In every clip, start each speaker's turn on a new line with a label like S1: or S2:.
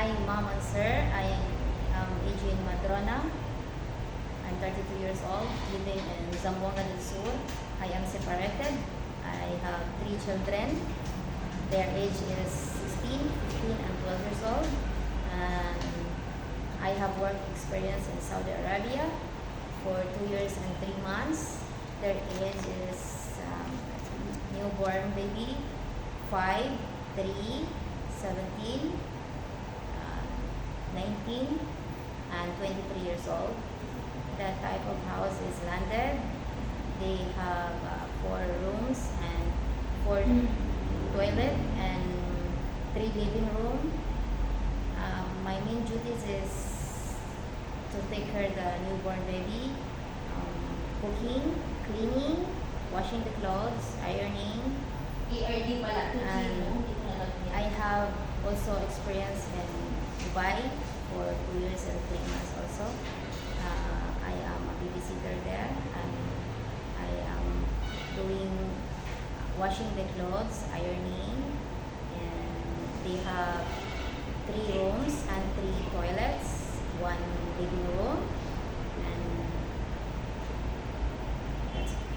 S1: Hi, Mom and Sir. I am Adrian Madrona. I'm 32 years old, living in Zamboanga del Sur. I am separated. I have 3 children. Their age is 16, 15, and 12 years old. And I have work experience in Saudi Arabia for 2 years and 3 months. Their age is newborn baby, 5, 3, 17, 19, and 23 years old. That type of house is landed. They have 4 rooms and 4 toilet and 3 living room. My main duties is to take care of the newborn baby, cooking, cleaning, washing the clothes, ironing.
S2: ERD pala, 2
S1: And
S2: kilo. Hindi ko nalagyan.
S1: I have also experience in Dubai for 2 years and 3 months also. I am a babysitter there, and I am doing washing the clothes, ironing, and they have 3 rooms and 3 toilets, 1 living room, and that's it.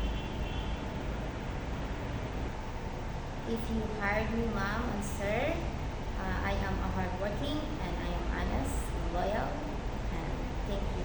S1: If you hired me, Mom and Sir, I am a hardworking and I am honest and loyal, and thank you.